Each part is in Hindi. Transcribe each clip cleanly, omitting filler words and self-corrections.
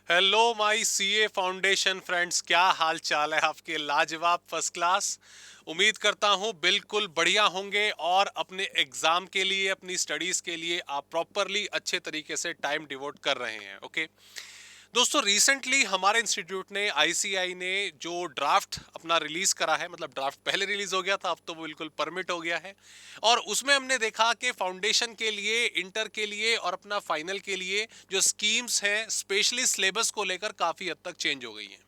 Hello my CA foundation friends, क्या हाल चाल है आपके? लाजवाब, फर्स्ट क्लास। उम्मीद करता हूँ बिल्कुल बढ़िया होंगे और अपने एग्जाम के लिए, अपनी स्टडीज के लिए आप प्रॉपरली अच्छे तरीके से टाइम डिवोट कर रहे हैं। ओके दोस्तों, रिसेंटली हमारे इंस्टीट्यूट ने, आईसीआई ने जो ड्राफ्ट अपना रिलीज करा है, मतलब ड्राफ्ट पहले रिलीज हो गया था, अब तो वो बिल्कुल परमिट हो गया है। और उसमें हमने देखा कि फाउंडेशन के लिए, इंटर के लिए और अपना फाइनल के लिए जो स्कीम्स हैं, स्पेशली सिलेबस को लेकर काफी हद तक चेंज हो गई हैं।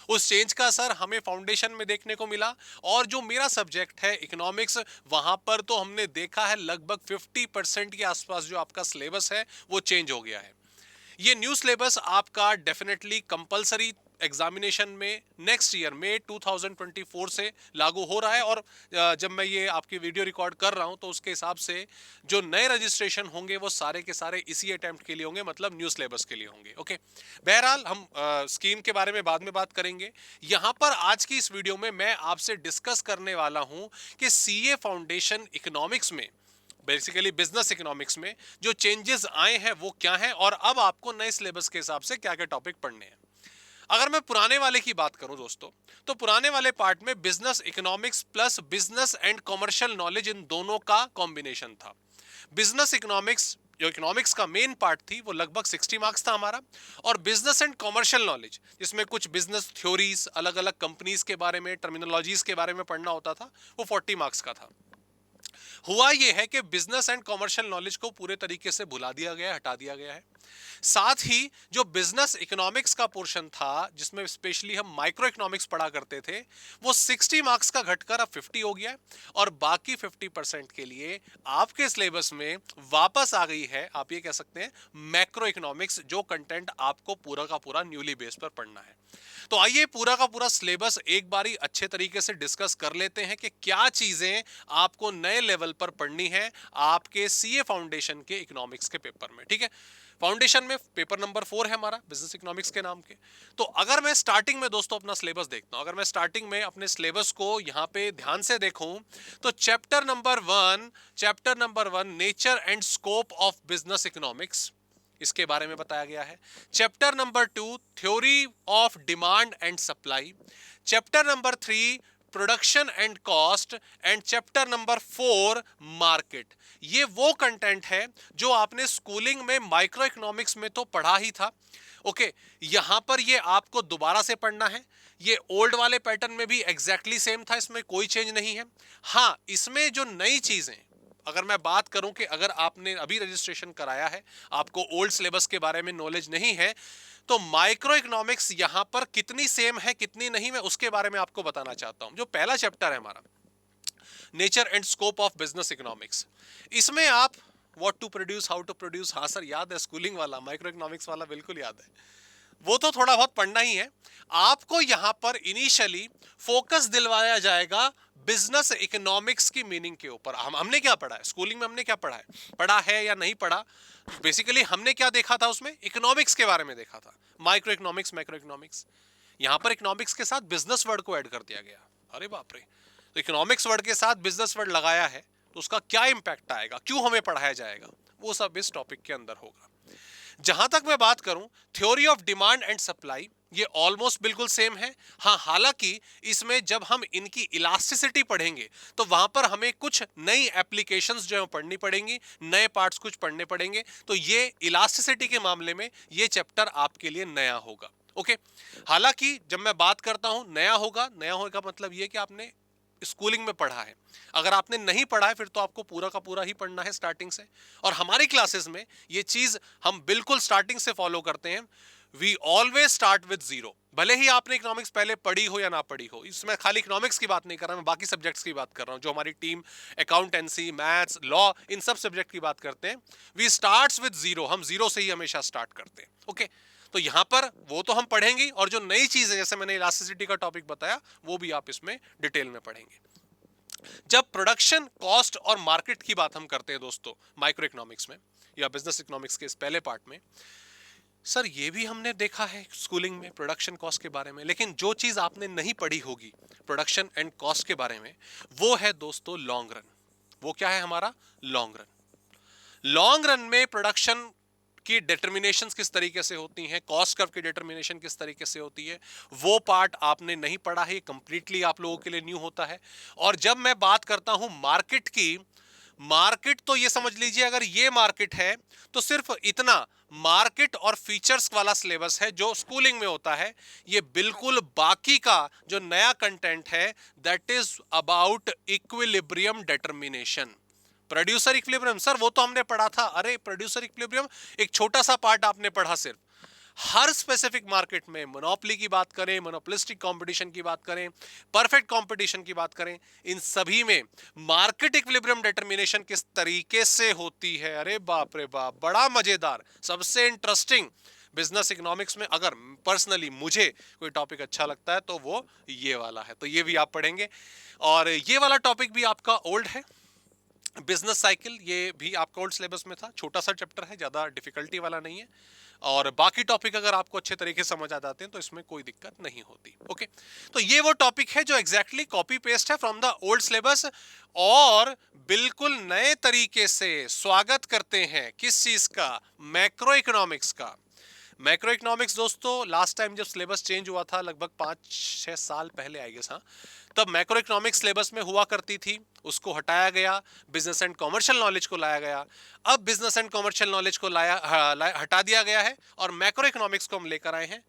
उस चेंज का असर हमें फाउंडेशन में देखने को मिला। और जो मेरा सब्जेक्ट है इकोनॉमिक्स, वहां पर तो हमने देखा है लगभग 50% के आसपास जो आपका सिलेबस है वो चेंज हो गया है। ये न्यू सिलेबस आपका डेफिनेटली कंपलसरी एग्जामिनेशन में नेक्स्ट ईयर में 2024 से लागू हो रहा है। और जब मैं ये आपकी वीडियो रिकॉर्ड कर रहा हूं तो उसके हिसाब से जो नए रजिस्ट्रेशन होंगे वो सारे के सारे इसी अटेम्प्ट के लिए होंगे, मतलब न्यू सिलेबस के लिए होंगे। ओके, बहरहाल हम स्कीम के बारे में बाद में बात करेंगे। यहां पर आज की इस वीडियो में मैं आपसे डिस्कस करने वाला हूं कि सीए फाउंडेशन इकोनॉमिक्स में, बेसिकली बिजनेस इकोनॉमिक्स में जो चेंजेस आए हैं वो क्या हैं और अब आपको नए सिलेबस के हिसाब से क्या क्या टॉपिक पढ़ने हैं। अगर मैं पुराने वाले की बात करूं दोस्तों, तो पुराने वाले पार्ट में business economics plus business and commercial knowledge, इन दोनों का कॉम्बिनेशन था। बिजनेस इकोनॉमिक्स जो इकोनॉमिक्स का मेन पार्ट थी वो लगभग 60 मार्क्स था हमारा। और बिजनेस एंड कॉमर्शियल नॉलेज, जिसमें कुछ बिजनेस थ्योरीज, अलग अलग कंपनीज के बारे में, टर्मिनोलॉजीज के बारे में पढ़ना होता था, वो 40 मार्क्स का था। हुआ यह है कि बिजनेस एंड कॉमर्शियल नॉलेज को पूरे तरीके से भुला दिया गया है, हटा दिया गया है। साथ ही जो बिजनेस इकोनॉमिक्स का पोर्शन था, जिसमें स्पेशली हम माइक्रो इकोनॉमिक्स पढ़ा करते थे, वो 60 मार्क्स का घटकर अब 50 हो गया है। और बाकी 50% के लिए आपके सिलेबस में वापस आ गई है, आप ये कह सकते हैं, मैक्रो इकोनॉमिक्स, जो कंटेंट आपको पूरा का पूरा न्यूली बेस पर पढ़ना है। तो आइए पूरा का पूरा सिलेबस एक बारी अच्छे तरीके से डिस्कस कर लेते हैं कि क्या चीजें आपको नए लेवल पर पढ़नी है आपके सीए फाउंडेशन के इकोनॉमिक्स के पेपर में। ठीक है, फाउंडेशन में पेपर नंबर 4 है हमारा, बिजनेस इकोनॉमिक्स के नाम के। तो अगर मैं स्टार्टिंग में दोस्तों अपना सिलेबस देखता हूं, अगर मैं स्टार्टिंग में अपने सिलेबस को यहां पे ध्यान से देखूं, तो chapter number 1 nature and scope of business economics, इसके बारे में बताया गया है। Chapter number 2 theory of demand and supply. Chapter number 3 production and cost. And chapter number 4 market. ये वो कंटेंट है जो आपने स्कूलिंग में माइक्रो इकोनॉमिक्स में तो पढ़ा ही था। ओके, यहां पर ये आपको दोबारा से पढ़ना है। ये ओल्ड वाले पैटर्न में भी एग्जैक्टली सेम था, इसमें कोई चेंज नहीं है। हाँ, इसमें जो नई चीजें, अगर मैं बात करूं कि अगर आपने अभी रजिस्ट्रेशन कराया है, आपको ओल्ड सिलेबस के बारे में नॉलेज नहीं है, तो माइक्रो इकोनॉमिक्स यहां पर कितनी सेम है कितनी नहीं, मैं उसके बारे में आपको बताना चाहता हूं। जो पहला चैप्टर है हमारा, nature and scope of business economics, इसमें आप what to produce, how to produce, हाँ सर याद है, स्कूलिंग वाला, माइक्रो इकोनॉमिक्स वाला बिल्कुल याद है। वो तो थोड़ा बहुत पढ़ना ही है। आपको यहां पर इनिशियली फोकस दिलवाया जाएगा बिजनेस इकोनॉमिक्स की मीनिंग के ऊपर। हमने क्या पढ़ा है स्कूलिंग में, हमने क्या पढ़ा है या नहीं पढ़ा, बेसिकली हमने क्या देखा था उसमें, इकोनॉमिक्स के बारे में देखा था, माइक्रो इकोनॉमिक्स, मैक्रो इकोनॉमिक्स। यहां पर इकोनॉमिक्स के साथ बिजनेस वर्ड को ऐड कर दिया गया। अरे बाप रे, तो इकोनॉमिक्स वर्ड के साथ बिजनेस वर्ड लगाया है, तो उसका क्या इंपैक्ट आएगा, क्यों हमें पढ़ाया जाएगा, वो सब इस टॉपिक के अंदर होगा। जहां तक मैं बात करूं, theory of demand and supply, ये ऑलमोस्ट बिल्कुल सेम है। हाँ, हालांकि इसमें जब हम इनकी इलास्टिसिटी पढ़ेंगे तो वहां पर हमें कुछ नई एप्लीकेशंस जो है पढ़नी पड़ेंगी, नए पार्ट्स कुछ पढ़ने पड़ेंगे। तो ये इलास्टिसिटी के मामले में ये चैप्टर आपके लिए नया होगा। ओके, हालांकि जब मैं बात करता हूं नया होगा, नया होने का मतलब ये कि आपने स्कूलिंग में पढ़ा है। अगर आपने नहीं पढ़ा है फिर तो आपको पूरा का पूरा ही पढ़ना है स्टार्टिंग से। और हमारी क्लासेस में ये चीज हम बिल्कुल स्टार्टिंग से फॉलो करते हैं। We always start with zero. भले ही आपने इकोनॉमिक्स पहले पढ़ी हो या ना पढ़ी हो, इसमें खाली इकोनॉमिक्स की बात नहीं कर रहा, मैं बाकी सब्जेक्ट्स की बात कर रहा हूं। जो हमारी टीम अकाउंटेंसी, मैथ्स, लॉ, इन सब सब्जेक्ट की बात करते हैं, वी स्टार्ट्स विद जीरो, हम जीरो से ही हमेशा स्टार्ट करते हैं। ओके, तो यहां पर वो तो हम पढ़ेंगे, और जो नई चीजें, जैसे मैंने इलास्टिसिटी का टॉपिक बताया, वो भी आप इसमें डिटेल में पढ़ेंगे। जब प्रोडक्शन, कॉस्ट और मार्केट की बात हम करते हैं दोस्तों माइक्रो इकोनॉमिक्स में या बिजनेस इकोनॉमिक्स के इस पहले पार्ट में, सर ये भी हमने देखा है स्कूलिंग में प्रोडक्शन कॉस्ट के बारे में, लेकिन जो चीज आपने नहीं पढ़ी होगी प्रोडक्शन एंड कॉस्ट के बारे में, वो है दोस्तों लॉन्ग रन। वो क्या है हमारा लॉन्ग रन? लॉन्ग रन में प्रोडक्शन की डिटर्मिनेशन किस तरीके से होती हैं, कॉस्ट कर्व की डिटर्मिनेशन किस तरीके से होती है, वो पार्ट आपने नहीं पढ़ा है, कंप्लीटली आप लोगों के लिए न्यू होता है। और जब मैं बात करता हूं मार्केट की, मार्केट तो ये समझ लीजिए, अगर ये मार्केट है तो सिर्फ इतना मार्केट और फीचर्स वाला सिलेबस है जो स्कूलिंग में होता है। ये बिल्कुल बाकी का जो नया कंटेंट है that is about equilibrium determination. Producer equilibrium sir वो तो हमने पढ़ा था, अरे प्रोड्यूसर इक्विलिब्रियम एक छोटा सा पार्ट आपने पढ़ा सिर्फ। हर स्पेसिफिक मार्केट में मोनोपोली की बात करें, मोनोपोलिस्टिक कंपटीशन की बात करें, परफेक्ट कंपटीशन की बात करें, इन सभी में मार्केट इक्विलिब्रियम डिटर्मिनेशन किस तरीके से होती है, अरे बाप रे बाप, बड़ा मजेदार, सबसे इंटरेस्टिंग बिजनेस इकोनॉमिक्स में अगर पर्सनली मुझे कोई टॉपिक अच्छा लगता है तो वो ये वाला है, तो ये भी आप पढ़ेंगे। और ये वाला टॉपिक भी आपका ओल्ड है, बिजनेस साइकिल, ये भी आपका ओल्ड सिलेबस में था, छोटा सा चैप्टर है, ज्यादा डिफिकल्टी वाला नहीं है। और बाकी टॉपिक अगर आपको अच्छे तरीके से समझ आ जाते हैं तो इसमें कोई दिक्कत नहीं होती। ओके, तो ये वो टॉपिक है जो एग्जैक्टली कॉपी पेस्ट है फ्रॉम द ओल्ड सिलेबस, और बिल्कुल नए तरीके से स्वागत करते हैं किस चीज का, मैक्रो इकोनॉमिक्स का। मैक्रो इकोनॉमिक्स दोस्तों लास्ट टाइम जब सिलेबस चेंज हुआ था लगभग 5-6 साल पहले आई गेस, हाँ, तब मैक्रो इकोनॉमिक्स सिलेबस में हुआ करती थी, उसको हटाया गया, बिजनेस एंड कॉमर्शियल नॉलेज को लाया गया। अब बिजनेस एंड कॉमर्शियल नॉलेज को हटा दिया गया है और मैक्रो इकोनॉमिक्स को हम लेकर आए हैं।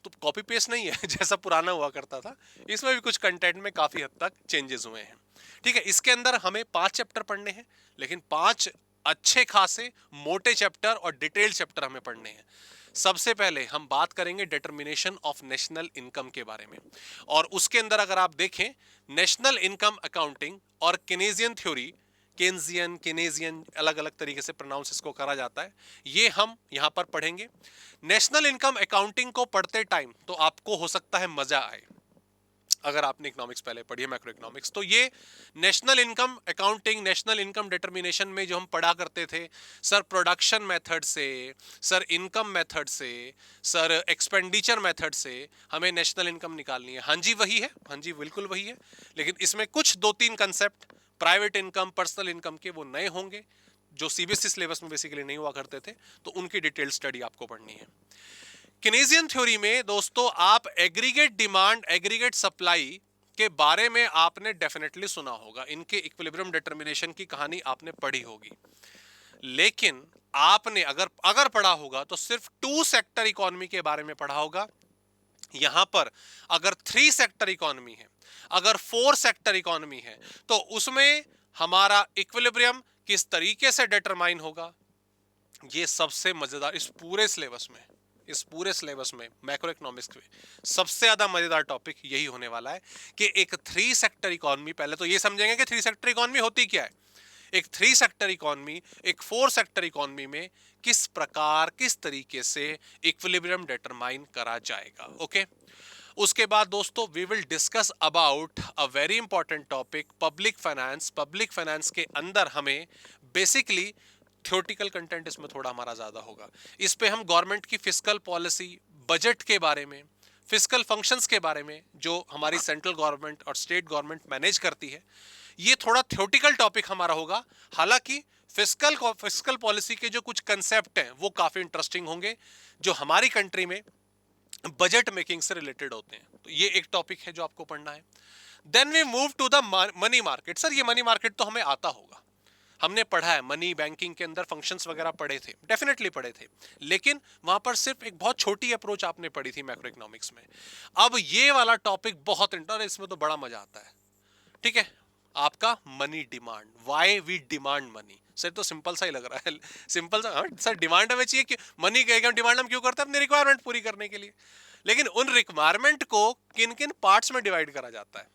तो कॉपी पेस्ट नहीं है जैसा पुराना हुआ करता था, इसमें भी कुछ कंटेंट में काफी हद तक चेंजेस हुए हैं। ठीक है, इसके अंदर हमें 5 चैप्टर पढ़ने हैं, लेकिन 5 अच्छे खासे मोटे चैप्टर और डिटेल्ड चैप्टर हमें पढ़ने हैं। सबसे पहले हम बात करेंगे डिटर्मिनेशन ऑफ नेशनल इनकम के बारे में, और उसके अंदर अगर आप देखें नेशनल इनकम अकाउंटिंग और केनेजियन थ्योरी, केनेजियन अलग अलग तरीके से प्रोनाउंस इसको करा जाता है, ये हम यहां पर पढ़ेंगे। नेशनल इनकम अकाउंटिंग को पढ़ते टाइम तो आपको हो सकता है मजा आए, अगर आपने इकोनॉमिक्स पहले पढ़ी है मैक्रो इकोनॉमिक्स, तो ये national income accounting, national income determination में जो हम पढ़ा करते थे सर प्रोडक्शन मेथड से, सर इनकम मेथड से, सर एक्सपेंडिचर मेथड से हमें नेशनल इनकम निकालनी है। हाँ जी वही है, हाँ जी बिल्कुल वही है, लेकिन इसमें कुछ 2-3 concept private income, personal income के वो नए होंगे जो सीबीएसई सिलेबस में बेसिकली नहीं हुआ करते थे, तो उनकी डिटेल स्टडी आपको पढ़नी है। केनेजियन थ्योरी में दोस्तों आप एग्रीगेट डिमांड, एग्रीगेट सप्लाई के बारे में आपने डेफिनेटली सुना होगा, इनके इक्विलिब्रियम डिटर्मिनेशन की कहानी आपने पढ़ी होगी, लेकिन आपने अगर पढ़ा होगा तो सिर्फ 2 सेक्टर इकोनॉमी के बारे में पढ़ा होगा। यहां पर अगर 3 सेक्टर इकोनॉमी है, अगर 4 सेक्टर इकोनॉमी है, तो उसमें हमारा इक्विलिब्रियम किस तरीके से डिटरमाइन होगा, ये सबसे मजेदार इस पूरे सिलेबस में मैक्रो इकोनॉमिक्स में सबसे ज्यादा मजेदार टॉपिक यही होने वाला है कि एक 3 सेक्टर इकोनॉमी, पहले तो ये समझेंगे कि 3 सेक्टर इकोनॉमी होती क्या है, एक 3 सेक्टर इकोनॉमी, एक 4 सेक्टर इकोनॉमी में किस प्रकार, किस तरीके से इक्विलिब्रियम डिटरमाइन करा जाएगा। ओके, उसके बाद दोस्तों we will discuss about a very important topic, public finance. Public finance के अंदर हमें बेसिकली थ्योरेटिकल कंटेंट इसमें थोड़ा हमारा ज्यादा होगा, इस पे हम गवर्नमेंट की फिस्कल पॉलिसी, बजट के बारे में, फिस्कल फंक्शंस के बारे में जो हमारी सेंट्रल गवर्नमेंट और स्टेट गवर्नमेंट मैनेज करती है, ये थोड़ा थ्योरेटिकल टॉपिक हमारा होगा। हालांकि फिस्कल पॉलिसी के जो कुछ कंसेप्ट हैं वो काफी इंटरेस्टिंग होंगे जो हमारी कंट्री में बजट मेकिंग से रिलेटेड होते हैं, तो ये एक टॉपिक है जो आपको पढ़ना है। Then we move to the money market. Sir ये मनी मार्केट तो हमें आता होगा, हमने पढ़ा है, मनी बैंकिंग के अंदर फंक्शंस वगैरह पढ़े थे, डेफिनेटली पढ़े थे, लेकिन वहां पर सिर्फ एक बहुत छोटी अप्रोच आपने पढ़ी थी मैक्रो इकोनॉमिक्स में। अब ये वाला टॉपिक बहुत इंटरेस्टिंग, इसमें तो बड़ा मजा आता है। ठीक है, आपका money demand, why we demand money. Sir तो सिंपल सा ही लग रहा है, सिंपल सा, हाँ सर डिमांड हमें चाहिए कि मनी का डिमांड हम क्यों करते हैं, अपनी रिक्वायरमेंट पूरी करने के लिए, लेकिन उन रिक्वायरमेंट को किन किन पार्ट्स में डिवाइड करा जाता है,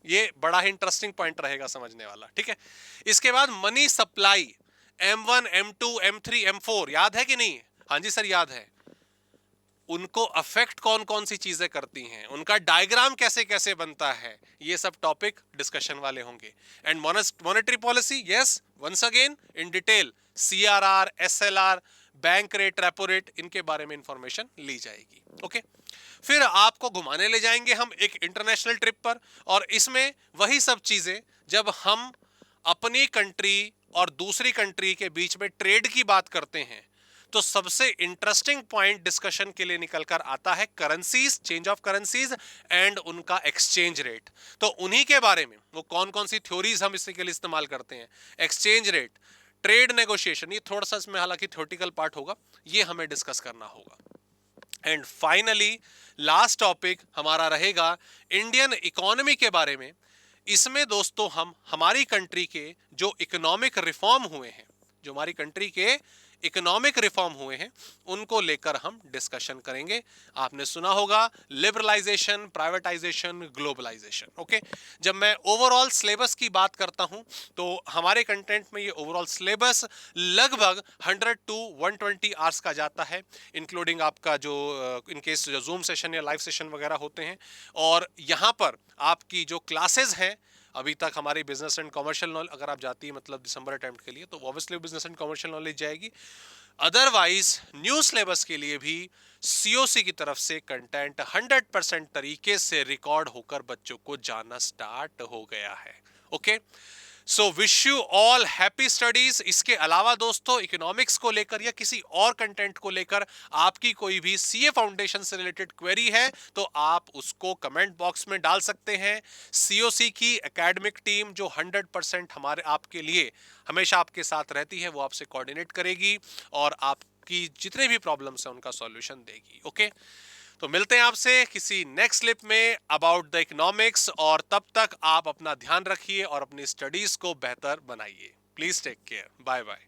ये बड़ा ही इंटरेस्टिंग पॉइंट रहेगा समझने वाला। ठीक है, इसके बाद money supply, M1, M2, M3, M4 याद है कि नहीं? हाँ जी सर याद है। उनको अफेक्ट कौन कौन सी चीजें करती हैं, उनका डायग्राम कैसे कैसे बनता है, ये सब टॉपिक डिस्कशन वाले होंगे। And monetary policy, yes once again in detail, CRR, SLR, bank rate, repo rate, इनके बारे में इंफॉर्मेशन ली जाएगी। ओके, फिर आपको घुमाने ले जाएंगे हम एक इंटरनेशनल ट्रिप पर, और इसमें वही सब चीजें जब हम अपनी कंट्री और दूसरी कंट्री के बीच में ट्रेड की बात करते हैं तो सबसे इंटरेस्टिंग पॉइंट डिस्कशन के लिए निकल कर आता है currencies, change of currencies and उनका एक्सचेंज रेट। तो उन्हीं के बारे में वो कौन कौन सी थ्योरीज हम इसके लिए इस्तेमाल करते हैं, एक्सचेंज रेट, ट्रेड नेगोशिएशन, ये थोड़ा सा इसमें हालांकि थ्योरेटिकल पार्ट होगा, ये हमें डिस्कस करना होगा। एंड फाइनली लास्ट टॉपिक हमारा रहेगा इंडियन इकोनॉमी के बारे में। इसमें दोस्तों हम हमारी कंट्री के जो इकोनॉमिक रिफॉर्म हुए हैं, जो हमारी कंट्री के इकोनॉमिक रिफॉर्म हुए हैं, उनको लेकर हम डिस्कशन करेंगे। आपने सुना होगा लिबरलाइजेशन, प्राइवेटाइजेशन, ग्लोबलाइजेशन। ओके, जब मैं ओवरऑल सिलेबस की बात करता हूं तो हमारे कंटेंट में ये ओवरऑल सिलेबस लगभग 100 टू 120 आवर्स का जाता है, इंक्लूडिंग आपका जो इनकेस जो जूम सेशन या लाइव सेशन वगैरह होते हैं। और यहां पर आपकी जो क्लासेस हैं अभी तक हमारी बिजनेस एंड कमर्शियल नॉलेज, अगर आप जाती है मतलब दिसंबर अटेम्प्ट के लिए तो obviously business and commercial knowledge जाएगी। अदरवाइज न्यू सिलेबस के लिए भी सीओसी की तरफ से कंटेंट 100% तरीके से रिकॉर्ड होकर बच्चों को जाना स्टार्ट हो गया है। Okay, so wish you all happy studies. इसके अलावा दोस्तों इकोनॉमिक्स को लेकर या किसी और कंटेंट को लेकर आपकी कोई भी सीए फाउंडेशन से रिलेटेड क्वेरी है तो आप उसको कमेंट बॉक्स में डाल सकते हैं। सीओसी की एकेडमिक टीम जो 100% हमारे आपके लिए हमेशा आपके साथ रहती है वो आपसे कोऑर्डिनेट करेगी और आपकी जितने भी प्रॉब्लम्स हैं उनका सॉल्यूशन देगी। ओके, तो मिलते हैं आपसे किसी नेक्स्ट क्लिप में अबाउट द इकोनॉमिक्स, और तब तक आप अपना ध्यान रखिए और अपनी स्टडीज को बेहतर बनाइए। Please take care, bye bye.